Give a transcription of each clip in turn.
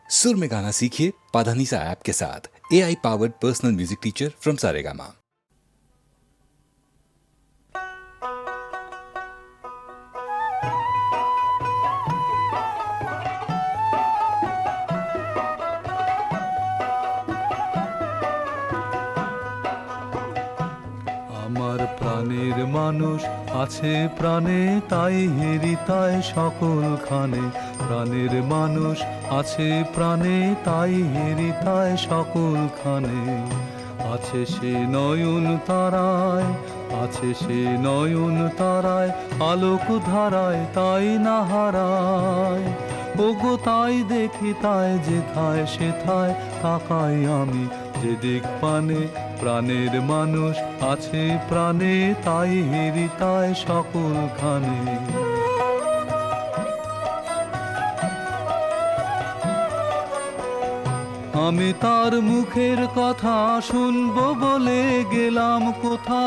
सुर में गाना सीखिए पाधानीसा ऐप के साथ। AI powered personal music teacher from Saregama. আমার প্রাণের মানুষ আছে প্রাণে, তাই হেরিতায় সকলখানে। প্রাণের মানুষ আছে প্রাণে, তাই হেরিতায় সকলখানে। আছে সে নয়ন তারায়, আছে সে নয়ন তারায়, আলোক ধারায় তাই না হারায়। ওগো তাই দেখি তাই যেথায় সেথায় তাকাই আমি, যেদিক পানে প্রাণের মানুষ আছে প্রাণে, তাই হেরিতায় সকলখানে। আমি তার মুখের কথা শুনবো বলে গেলাম কোথা,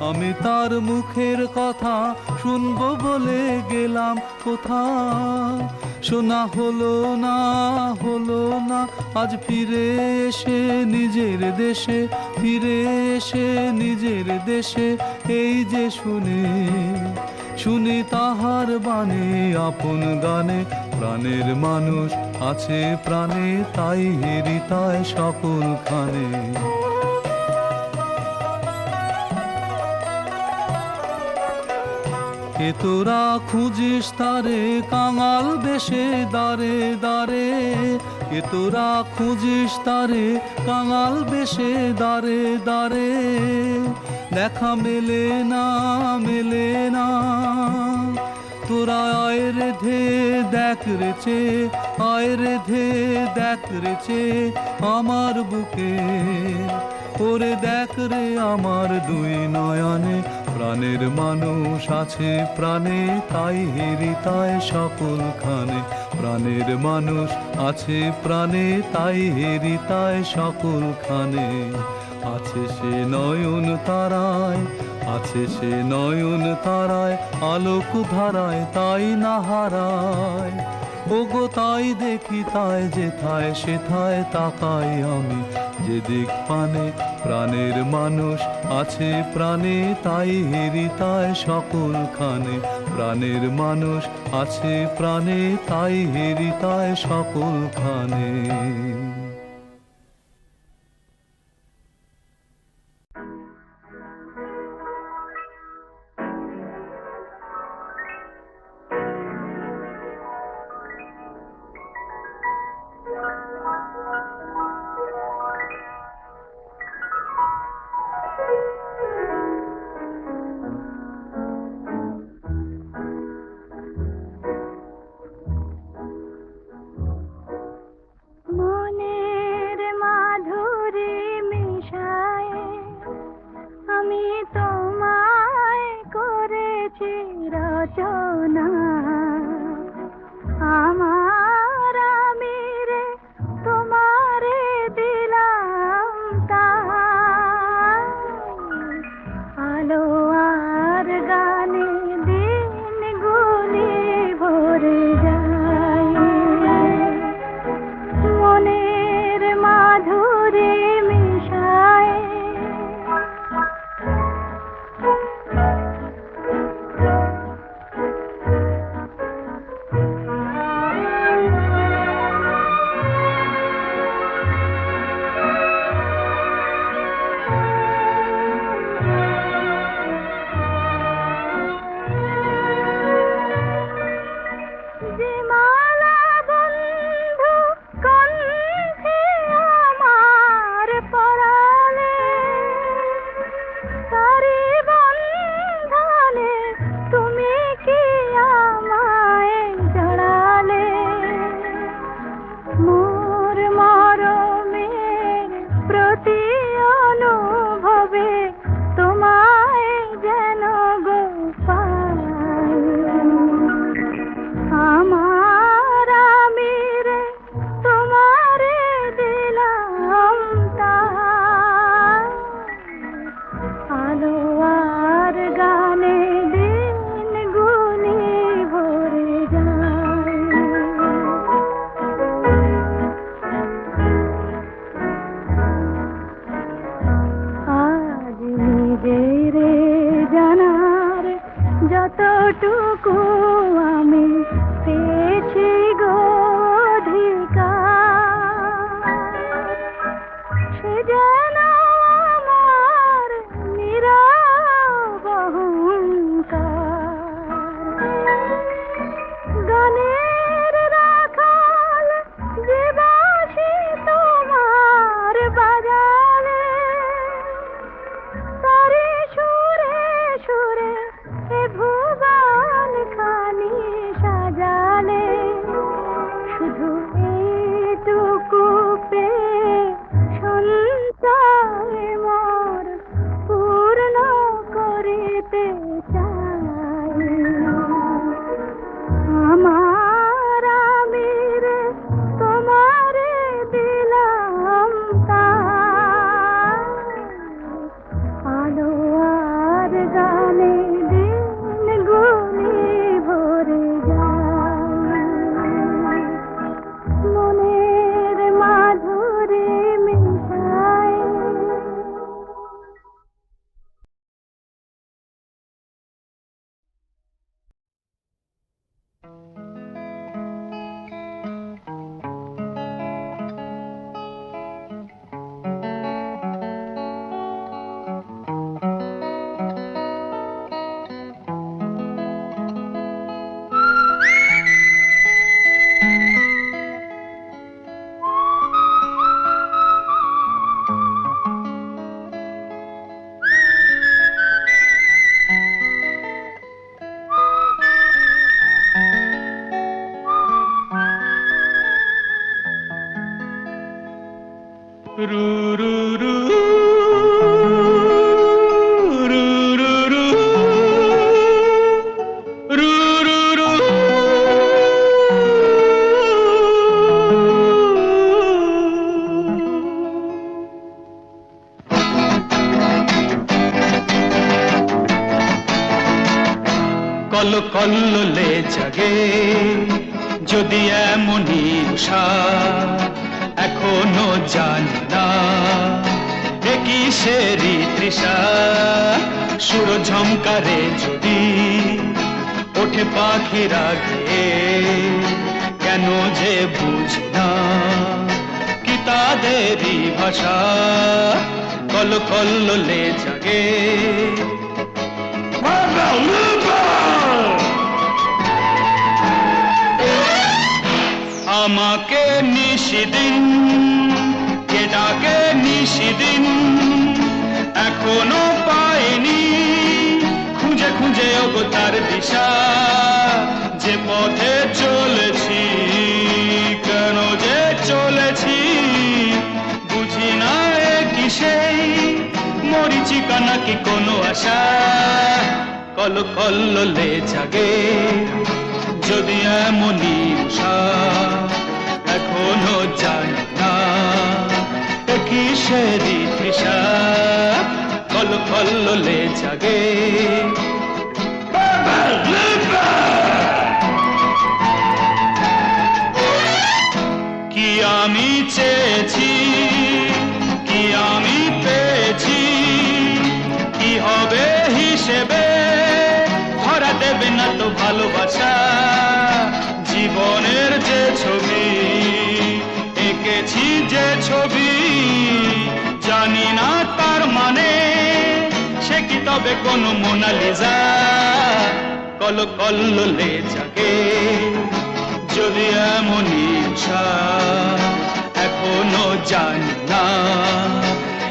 আমি তার মুখের কথা শুনবো বলে গেলাম কোথা। শোনা হলো না, হলো না, আজ ফিরে এসে নিজের দেশে, ফিরে এসে নিজের দেশে। এই যে শুনে শুনি তাহার বাণী আপন গানে, প্রাণের মানুষ আছে প্রাণে, তাই হেরিতায় সকলখানে। কে তোরা খুঁজিস তারে কাঙাল বেশে দাঁড়ে দাঁড়ে, কে তোরা খুঁজিস তারে কাঙাল বেশে দাঁড়ে দাঁড়ে। দেখা মেলে না, মেলে না, তোরা আয় রে ধে দেখ রেছে, আয় রে ধে দেখ রেছে আমার বুকে। ওরে দেখ রে আমার দুই নয়নে, প্রাণের মানুষ আছে প্রাণে, তাই হেরিতায় সকলখানে। প্রাণের মানুষ আছে প্রাণে, তাই হেরিতায় সকলখানে। আছে সে নয়ন তারায়, আছে সে নয়ন তারায়, আলোক ধারায় তাই না হারায়। ওগো তাই দেখি তাই যেথায় সেথায় তাকাই আমি, যেদিক পানে প্রাণের মানুষ আছে প্রাণে, তাই হেরিতায় সকলখানে। প্রাণের মানুষ আছে প্রাণে, তাই হেরিতায় সকলখানে। মনে রু রু রু রু রু রু রু রু রু কল কল্লোলে জাগে যদি এমনই উষা এখনো জানি না এ কিসেরই তৃষা সুর ঝংকারে যদি ওঠে পাখিরা গেয়ে কেন যে বুঝি না কি তাদেরই ভাষা কল কল্লোলে জাগে আমাকে নিশিদিন কে ডাকে নিশিদিন এখনো পাইনি খুঁজে খুঁজে ওগো তার দিশা যে পথে চলেছি কেন যে চলেছি বুঝি না এ কি সেই মরিচিকা নাকি কোনো আশা কল কল্লোলে জাগে যদি এমনই উষা এখনো জানি না এ কিসেরই তৃষা কল কল্লোলে জাগে কি আমি চেয়েছি কি আমি পেয়েছি কি হবে হিসেবে ধরা দেবে না তো ভালোবাসা জীবনের যে ছবি এঁকেছি যে ছবি জানি না তার মানে সে কি তবে কোনো মোনালিসা কল কল্লোলে জাগে যদি এমনই উষা এখনো জানি না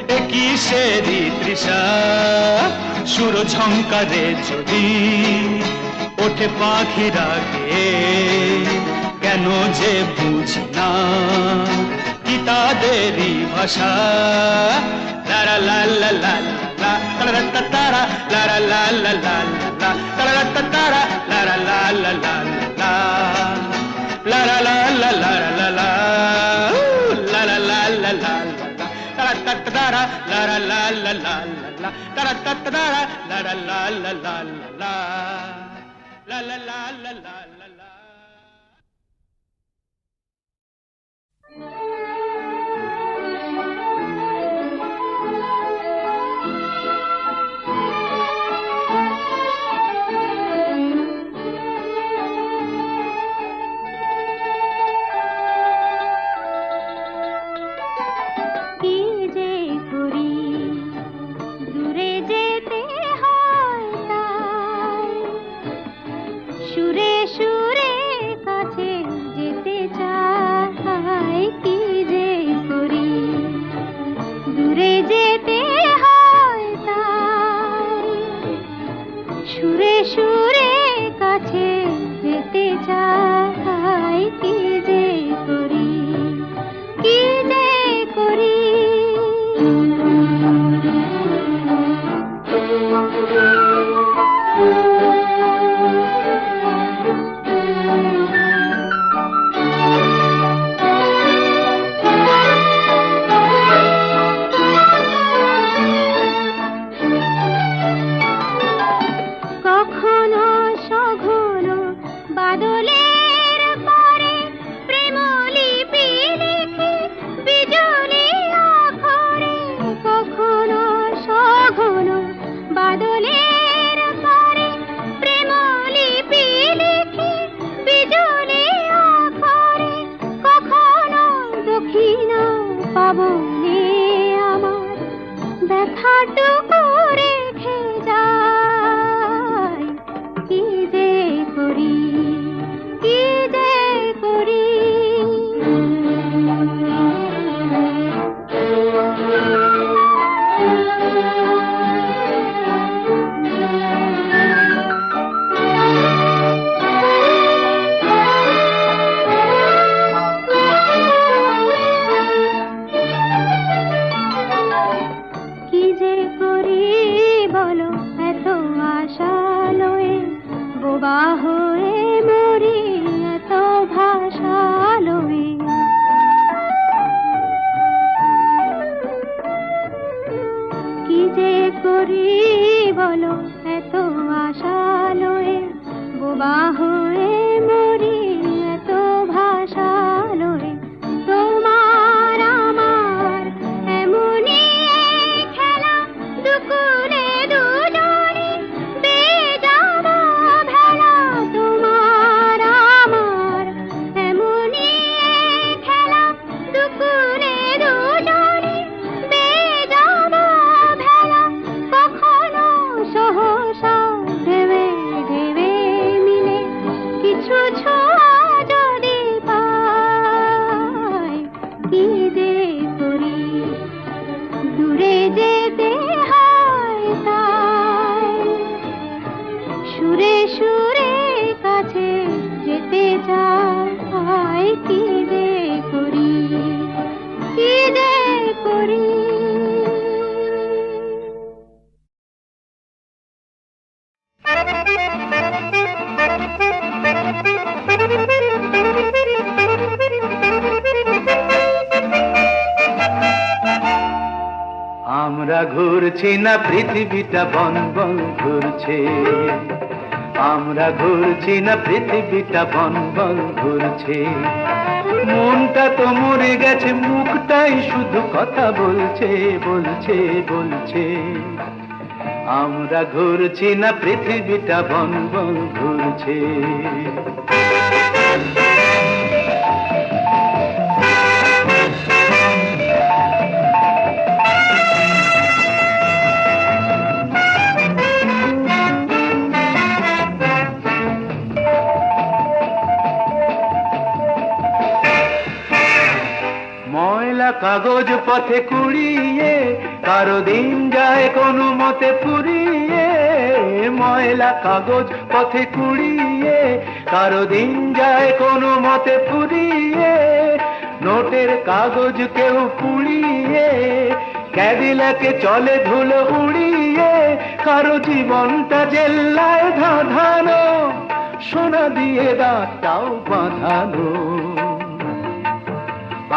এ কিসেরই তৃষা সুর ঝংকারে যদি ওঠে পাখিরা গেয়ে কেন যে বুঝি না কি তাদেরই ভাষা লারা লা লা লা লা লারা তারা লারা লা লা লা লা লারা তারা লারা লা লা লা লা লারা লা লা লা লা লা লারা লা লা লা লা তারা লারা লা লা লা লা তারা তারা লারা লা লা লা লা la la la la la la la আমরা ঘুরছি না পৃথিবীটা বন বন ঘুরছে, আমরা ঘুরছি না পৃথিবীটা বন বন ঘুরছে। মনটা তো মরে গেছে, মুখটাই শুধু কথা বলছে বলছে বলছে। আমরা ঘুরছি না পৃথিবীটা বন বন ঘুরছে। ময়লা কাগজ পথে কুড়িয়ে কারো দিন যায় কোনো মতে ফুরিয়ে। ময়লা কাগজ পথে কুড়িয়ে কারো দিন যায় কোনো মতে ফুরিয়ে। নোটের কাগজ কেউ পুড়িয়ে ক্যাডিলাকে চলে ধুলো উড়িয়ে। কারো জীবনটা জেল্লায় ধাঁধানো, সোনা দিয়ে দাঁতটাও বাঁধানো।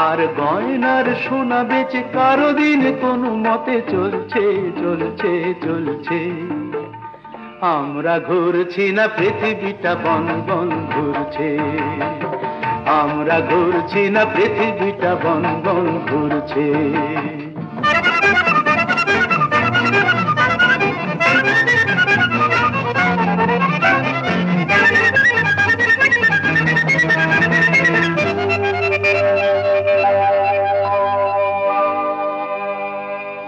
আর গয়নার সোনা বেচে কারো দিন কোনো মতে চলছে চলছে চলছে। আমরা ঘুরছি না পৃথিবীটা বন বন ঘুরছে, আমরা ঘুরছি না পৃথিবীটা বন বন ঘুরছে।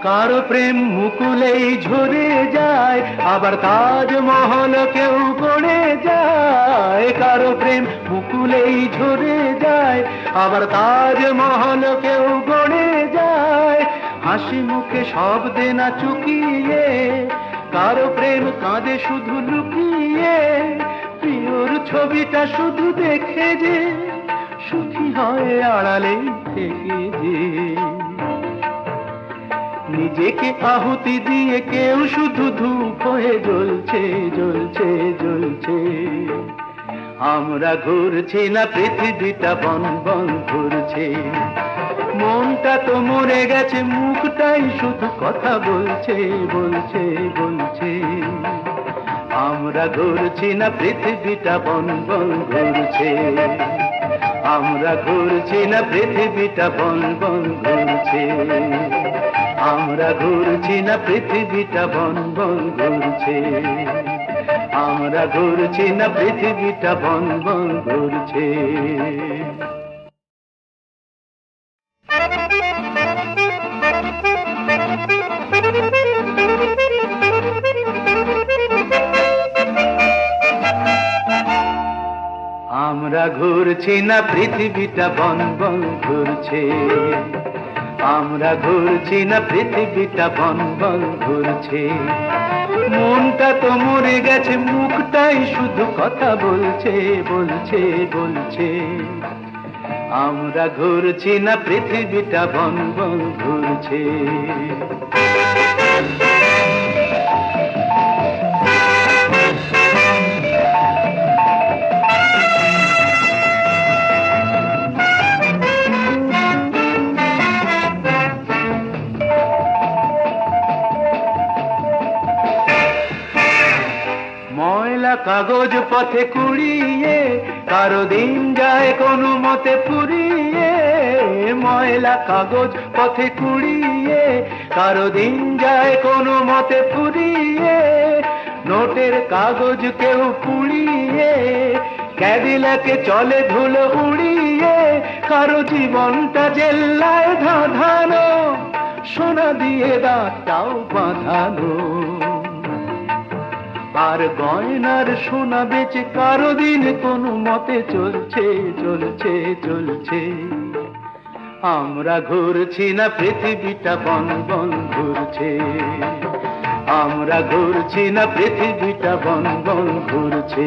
কারো প্রেম মুকুলেই ঝরে যায়, আবার তাজমহল কেউ গড়ে যায়। কারো প্রেম মুকুলেই ঝরে যায়, আবার তাজমহল কেউ গড়ে যায়। হাসি মুখে সব দেনা চুকিয়ে কারো প্রেম কাঁদে শুধু লুকিয়ে। প্রিয়র ছবিটা শুধু দেখে যে সুখী হয় আড়ালেই থেকে যে। নিজেকে আহুতি দিয়ে কেউ শুধু ধূপ হয়ে জ্বলছে জ্বলছে জ্বলছে। আমরা ঘুরছি না পৃথিবীটা বন বন ঘুরছে। মনটা তো মরে গেছে, মুখটাই শুধু কথা বলছে বলছে বলছে। আমরা ঘুরছি না পৃথিবীটা বন বন ঘুরছে, আমরা ঘুরছি না পৃথিবীটা বন বন ঘুরছে। আমরা ঘুরছি না পৃথিবীটা বন বন ঘুরছে, আমরা ঘুরছি না পৃথিবীটা বন বন ঘুরছে। আমরা ঘুরছি না পৃথিবীটা বন বন ঘুরছে, আমরা ঘুরছি না পৃথিবীটা বন বন ঘুরছে। মনটা তো মরে গেছে, মুখটাই শুধু কথা বলছে বলছে বলছে। আমরা ঘুরছি না পৃথিবীটা বন বন ঘুরছে। ময়লা কাগজ পথে কুড়িয়ে কারো দিন যায় কোনো মতে ফুরিয়ে। ময়লা কাগজ পথে কুড়িয়ে কারো দিন যায় কোনো মতে ফুরিয়ে। নোটের কাগজ কেউ পুড়িয়ে ক্যাডিলাকে চলে ধুলো উড়িয়ে। কারো জীবনটা জেল্লায় ধাঁধানো, সোনা দিয়ে দাঁতটাও বাঁধানো। আর গয়নার সোনা বেচে কারো দিন কোনো মতে চলছে চলছে চলছে। আমরা ঘুরছি না পৃথিবীটা বন বন ঘুরছে, আমরা ঘুরছি না পৃথিবীটা বন বন ঘুরছে।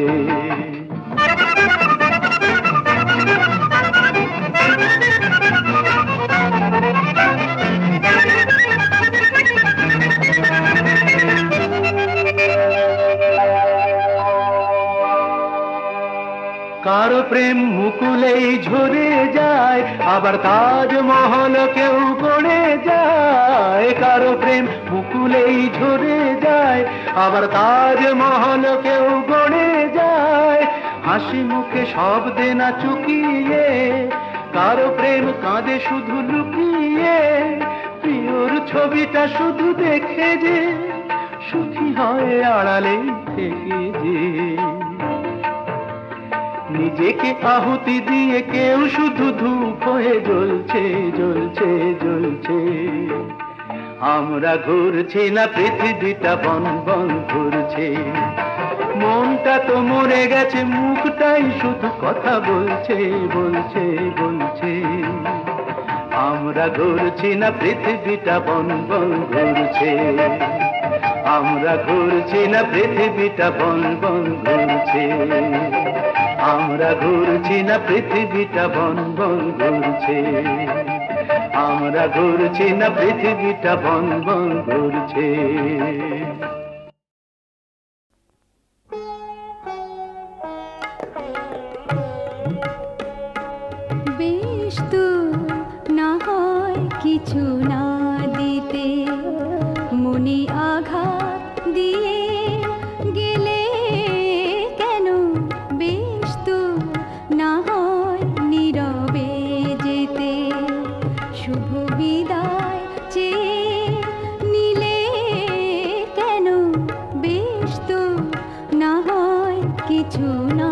কারো প্রেম মুকুলেই ঝরে যায়, যায়, আবার তাজমহল কেউ গড়ে যায়, কারো প্রেম মুকুলেই ঝরে যায়, আবার তাজমহল কেউ গড়ে যায়, হাসি মুখে সব দেনা চুকিয়ে, কারো প্রেম কাঁদে শুধু লুকিয়ে, প্রিয়র ছবিটা শুধু দেখে যে সুখী হয় আড়ালে থেকে যে, নিজেকে আহুতি দিয়ে কেউ শুধু ধূপ হয়ে জ্বলছে জ্বলছে জ্বলছে। আমরা ঘুরছি না, পৃথিবীটা বন বন ঘুরছে, মনটা তো মরে গেছে, মুখটাই শুধু কথা বলছে বলছে বলছে। আমরা ঘুরছি না, পৃথিবীটা বন বন ঘুরছে, আমরা ঘুরছি না, পৃথিবীটা বন বন ঘুরছে, আমরা ঘুরছি না, পৃথিবীটা বন বন ঘুরছে, আমরা ঘুরছি না, পৃথিবীটা বন বন ঘুরছে। বেশ তো না হয় কিছু না দিতে, মনে আঘাত দিয়ে গেলে কেন, বেশ তো না হয় নীরবে যেতে, শুভ বিদায় চেয়ে নিলে কেন, বেশ তো না হয় কিছু না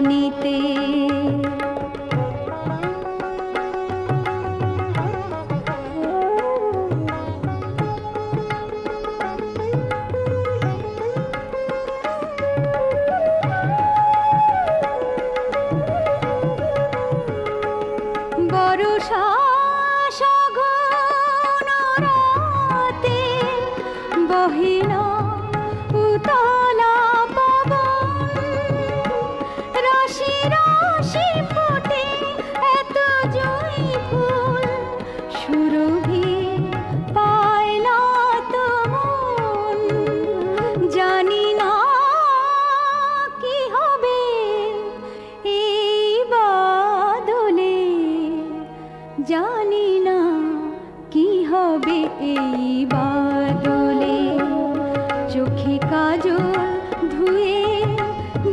নিতে। বরষা সঘন রাতে বহে না উতলা পবন, রাশি রাশি ফোটে এত জুঁই ফুল, সুরভি পায় না তো মন, জানি না কি হবে এই বাদলে, জানি না কি হবে এই বাদলে, চোখে কাজল ধুয়ে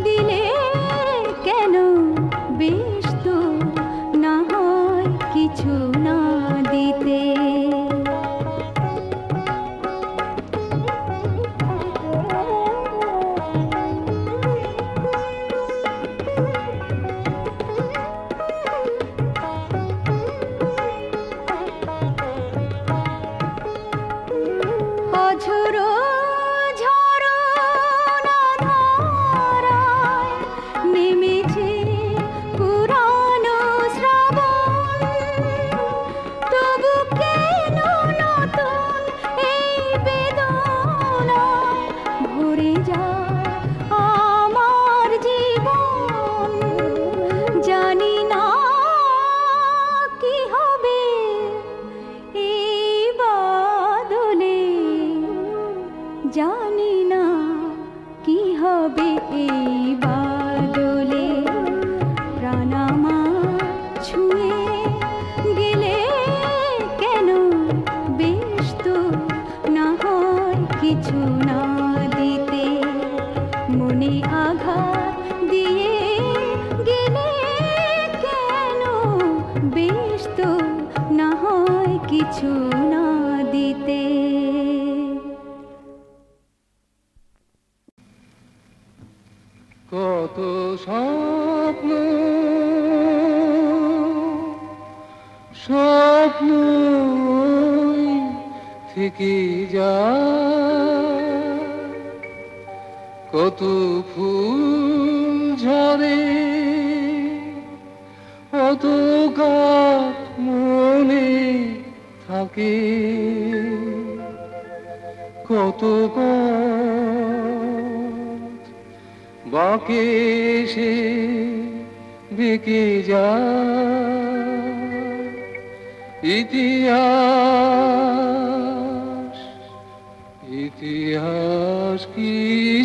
দিলে কেন, বেশ তো না হয় কিছু না দিতে। অঝোরো ঝরনা ধারায় নেমেছে পুরানো শ্রাবণ, তবু কেন নতুন এই বেদনায় ভরে যায় আমার জীবন, জানি না কি হবে এই বাদলে, জানি না কি হবে এই বাদলে, প্রাণ আমার ছুঁয়ে গেলে কেন, বেশ তো না হয় কিছু না দিতে, মনে আঘাত দিয়ে গেলে কেন, বেশ তো না হয় কিছু না দিতে। কত স্বপ্ন স্বপ্ন থেকে যায়, কত ফুল ঝরে, কত গাছ মনে থাকে, কত বাঁকে সে বেঁকে যায়, ইতিহাস ইতিহাস কি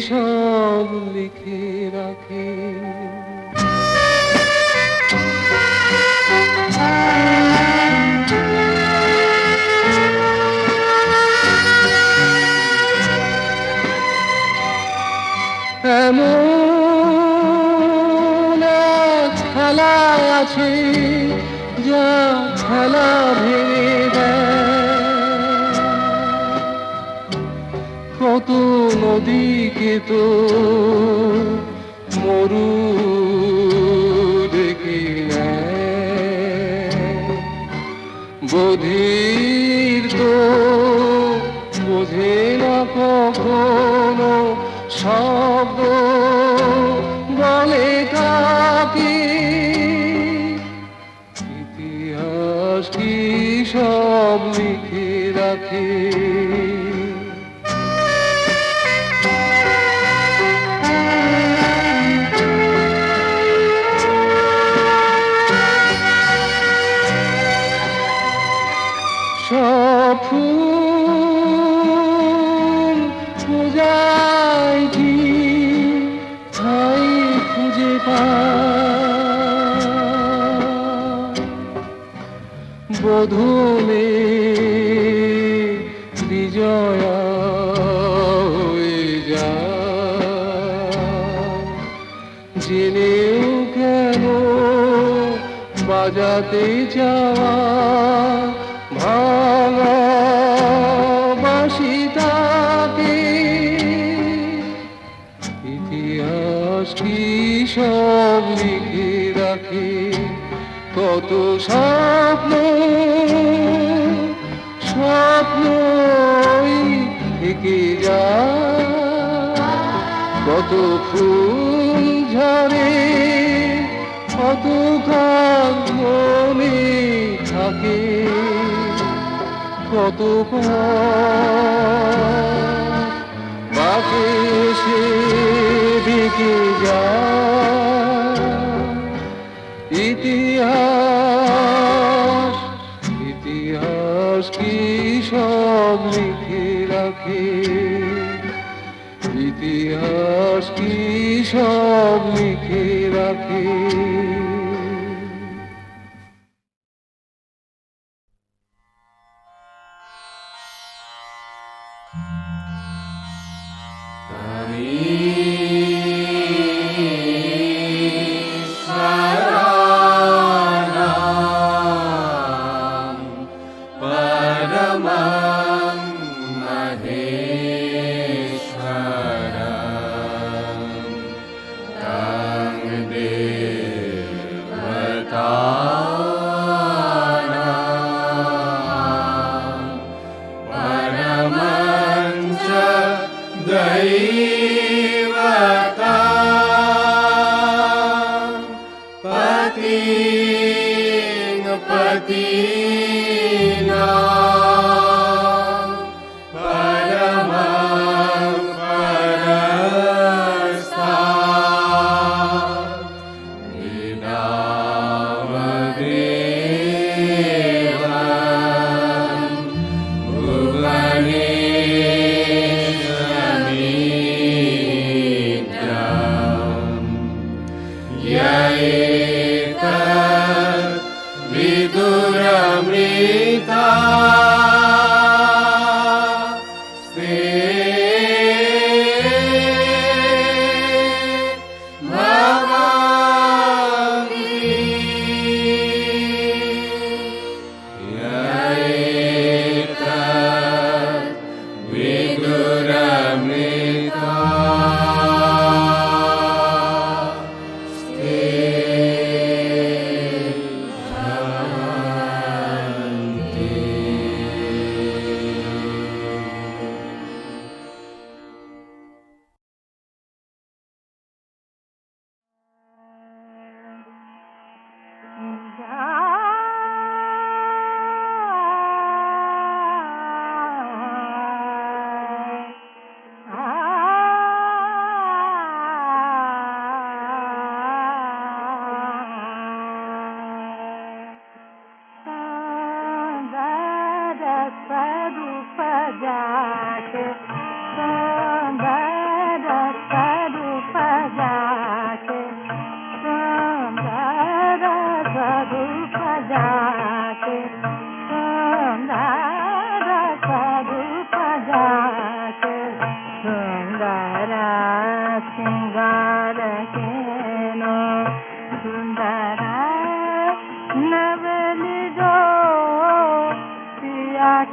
সব লিখে রাখে। ওদিকে তো মরু দেখি বধির তো বোঝে না কখনো শব্দ বলে কাকে ইতিহাস কি সব লিখে রাখে সব ফুল পূজায় কি ঠাই খুঁজে পায় বধূলে বিজয়া হয়ে যায় জেনেও কেন বাজাতে যাওয়া ভাঙা বাঁশি তাকে ইতিহাস কি সব লিখে রাখে কত স্বপ্ন স্বপ্নই থেকে যায় কত ফুল ঝরে কত গান মনে থাকে কত বাকে সে দিকে যায় ইতিহাস ইতিহাস কি সব লিখে রাখে ইতিহাস কি সব লিখে রাখে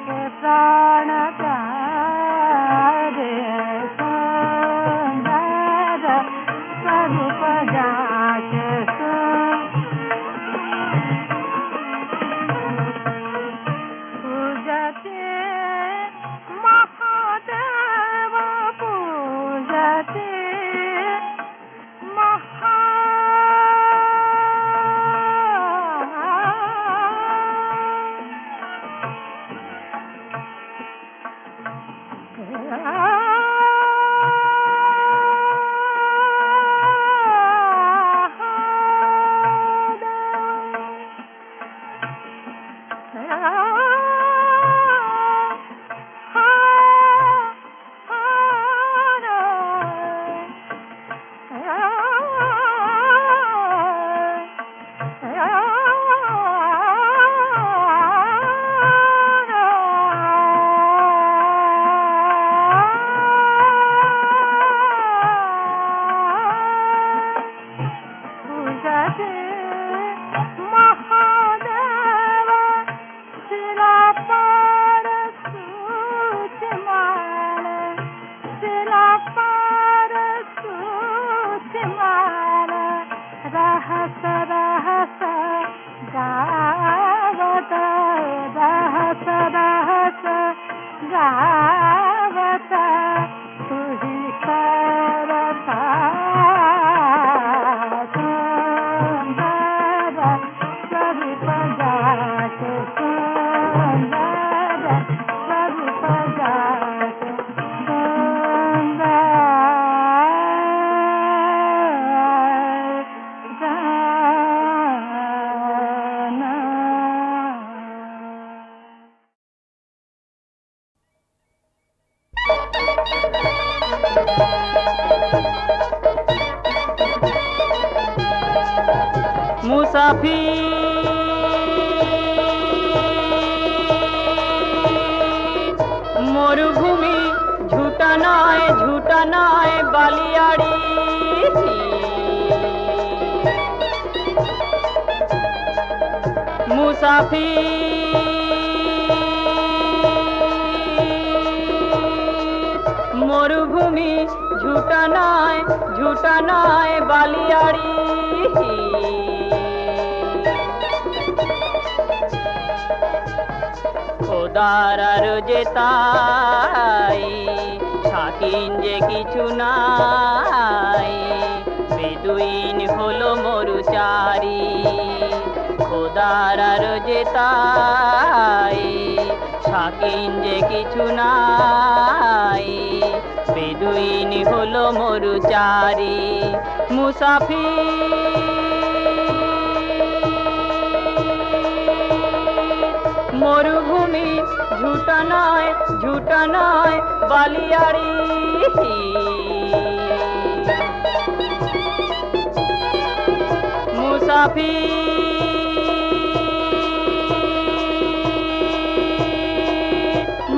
के प्राण प्यारे মুসাফির মরুভূমি ঝুটা নয় বালিয়াড়ি মুসাফির মরুভূমি ঝুটা নয় বালিয়াড়ি খোদার আর যে তাই শাকিন যে কিছু নাই বেদুইন হলো মরুচারি খোদার আর যে তাই শাকিন যে কিছু নাই বেদুইন হলো মরুচারি মুসাফির মরুভূমি ঝুটা নয় বালিয়াড়ি মুসাফির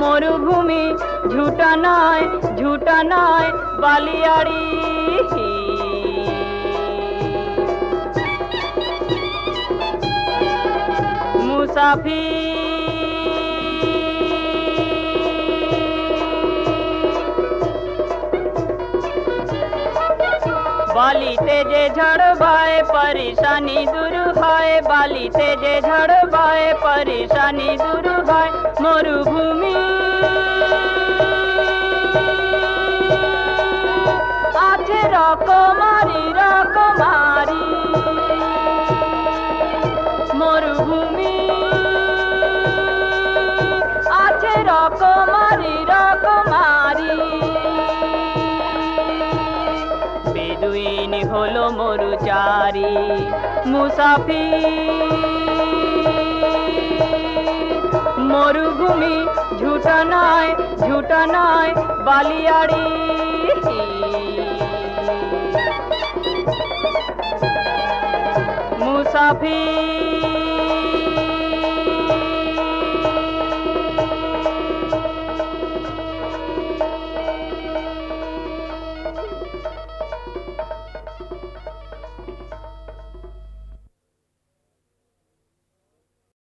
মরুভূমি ঝুটা নয় বালিয়াড়ি মুসাফির বালিতে যে ঝড় বায় পরেশানি দূর হয় বালিতে যে ঝড় বায় পরেশানি দূর হয় মরুভূমি আছে রকমারি মরুভূমি আছে রকমারি বেদুইন হলো মরুচারি মুসাফির মরুভূমি ঝুটা নয় বালিয়াড়ি মুসাফির